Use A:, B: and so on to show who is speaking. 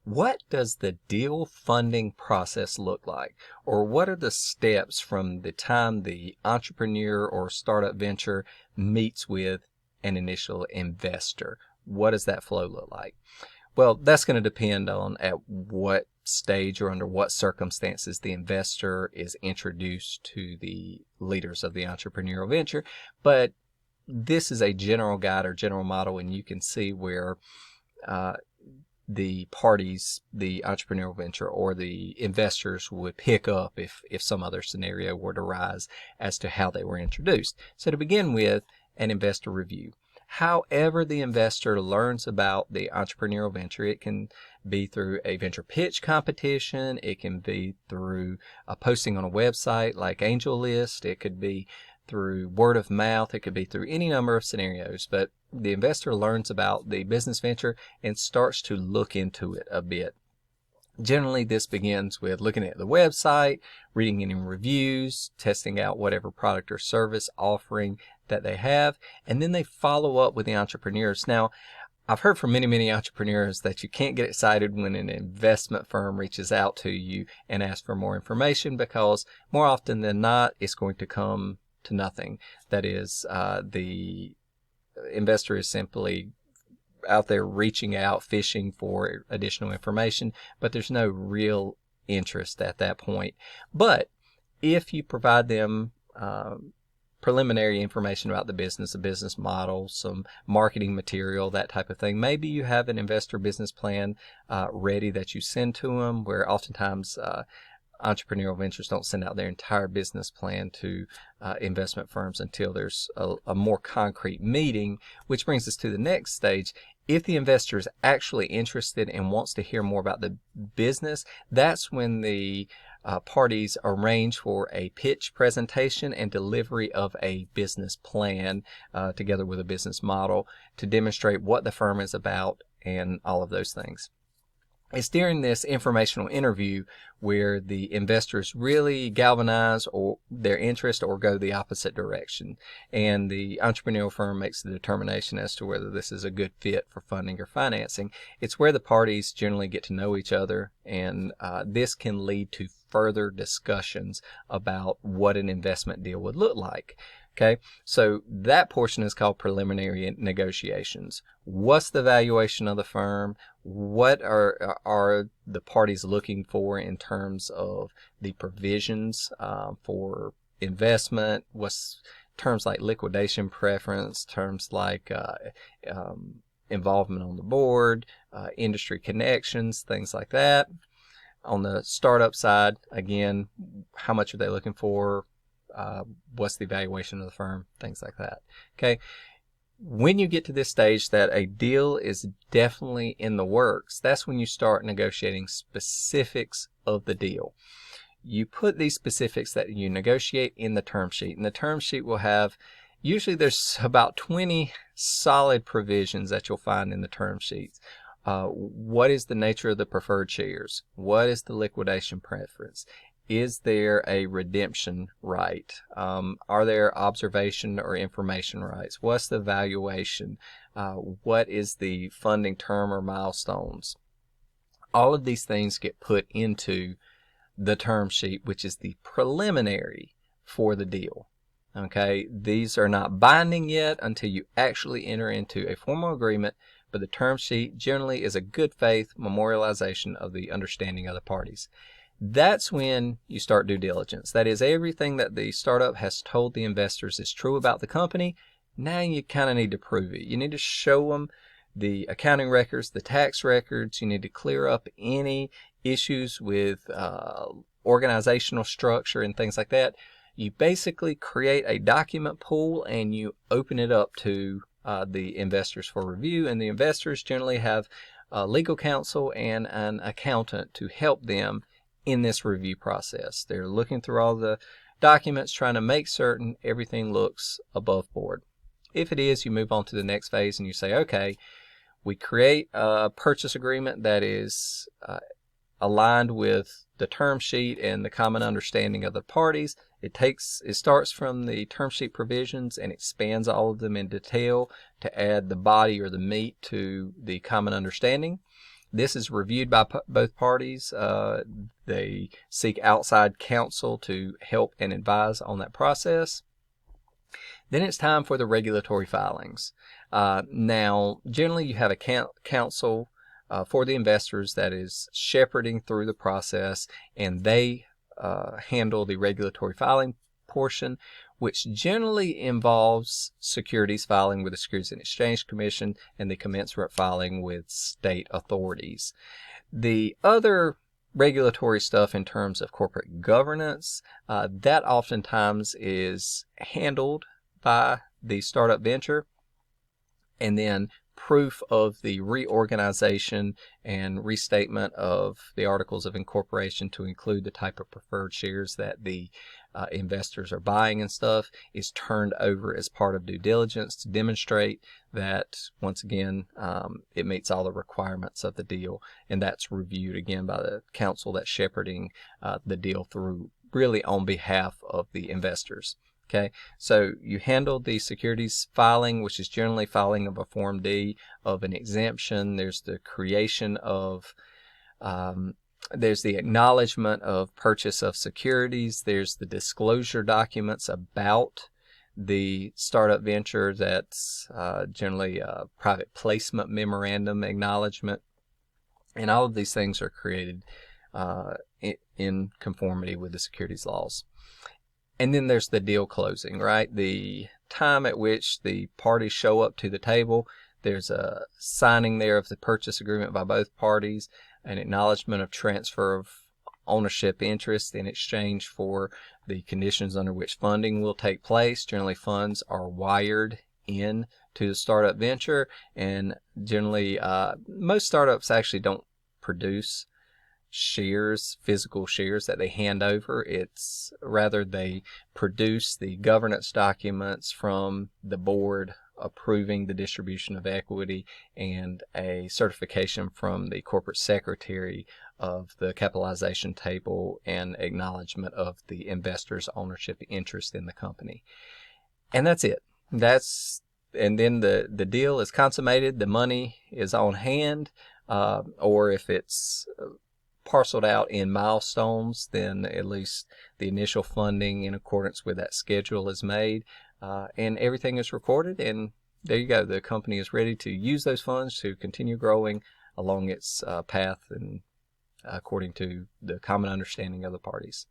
A: What does the deal funding process look like? Or what are the steps from the time the entrepreneur or startup venture meets with an initial investor? What does that flow look like? Well, that's going to depend on at what stage or under what circumstances the investor is introduced to the leaders of the entrepreneurial venture. But this is a general guide or general model, and you can see where the parties, the entrepreneurial venture or the investors would pick up if some other scenario were to arise as to how they were introduced. So to begin with, an investor review. However the investor learns about the entrepreneurial venture, it can be through a venture pitch competition, it can be through a posting on a website like AngelList, it could be through word of mouth, it could be through any number of scenarios, but the investor learns about the business venture and starts to look into it a bit. Generally, this begins with looking at the website, reading any reviews, testing out whatever product or service offering that they have, and then they follow up with the entrepreneurs. Now, I've heard from many entrepreneurs that you can't get excited when an investment firm reaches out to you and asks for more information, because more often than not, it's going to come to nothing. That is, the investor is simply out there reaching out, fishing for additional information, but there's no real interest at that point. But if you provide them preliminary information about the business, a business model, some marketing material, that type of thing, maybe you have an investor business plan ready that you send to them, where oftentimes entrepreneurial ventures don't send out their entire business plan to investment firms until there's a more concrete meeting, which brings us to the next stage. If the investor is actually interested and wants to hear more about the business, that's when the parties arrange for a pitch presentation and delivery of a business plan together with a business model to demonstrate what the firm is about and all of those things. It's during this informational interview where the investors really galvanize or their interest or go the opposite direction, and the entrepreneurial firm makes the determination as to whether this is a good fit for funding or financing. It's where the parties generally get to know each other, and this can lead to further discussions about what an investment deal would look like. Okay, so that portion is called preliminary negotiations. What's the valuation of the firm? What are the parties looking for in terms of the provisions for investment? What's terms like liquidation preference, terms like involvement on the board, industry connections, things like that. On the startup side, again, how much are they looking for? What's the valuation of the firm, things like that. Okay, when you get to this stage that a deal is definitely in the works, that's when you start negotiating specifics of the deal. You put these specifics that you negotiate in the term sheet, and the term sheet will have, usually there's about 20 solid provisions that you'll find in the term sheets. What is the nature of the preferred shares? What is the liquidation preference? Is there a redemption right? Are there observation or information rights? What's the valuation? What is the funding term or milestones? All of these things get put into the term sheet, which is the preliminary for the deal. Okay, these are not binding yet until you actually enter into a formal agreement, but the term sheet generally is a good faith memorialization of the understanding of the parties. That's when you start due diligence. That is, everything that the startup has told the investors is true about the company. Now you kind of need to prove it. You need to show them the accounting records, the tax records. You need to clear up any issues with organizational structure and things like that. You basically create a document pool and you open it up to the investors for review, and the investors generally have legal counsel and an accountant to help them in this review process. They're looking through all the documents, trying to make certain everything looks above board. If it is, you move on to the next phase and you say, okay, we create a purchase agreement that is aligned with the term sheet and the common understanding of the parties. It starts from the term sheet provisions and expands all of them in detail to add the body or the meat to the common understanding. This is reviewed by both parties. They seek outside counsel to help and advise on that process. Then it's time for the regulatory filings. Now, generally you have a counsel for the investors that is shepherding through the process, and they handle the regulatory filing portion, which generally involves securities filing with the Securities and Exchange Commission and the commensurate filing with state authorities. The other regulatory stuff in terms of corporate governance, that oftentimes is handled by the startup venture, and then proof of the reorganization and restatement of the articles of incorporation to include the type of preferred shares that the investors are buying and stuff is turned over as part of due diligence to demonstrate that, once again, it meets all the requirements of the deal, and that's reviewed again by the counsel that's shepherding the deal through, really on behalf of the investors. Okay, so you handle the securities filing, which is generally filing of a Form D of an exemption. There's the creation of, there's the acknowledgement of purchase of securities. There's the disclosure documents about the startup venture. That's generally a private placement memorandum acknowledgement. And all of these things are created in conformity with the securities laws. And then there's the deal closing, right? The time at which the parties show up to the table. There's a signing there of the purchase agreement by both parties, an acknowledgement of transfer of ownership interest in exchange for the conditions under which funding will take place. Generally, funds are wired in to the startup venture, and generally, most startups actually don't produce shares, physical shares that they hand over. It's rather they produce the governance documents from the board approving the distribution of equity and a certification from the corporate secretary of the capitalization table and acknowledgement of the investor's ownership interest in the company. And that's it. And then the deal is consummated, the money is on hand, or if it's parceled out in milestones, then at least the initial funding in accordance with that schedule is made, and everything is recorded, and there you go. The company is ready to use those funds to continue growing along its path and according to the common understanding of the parties.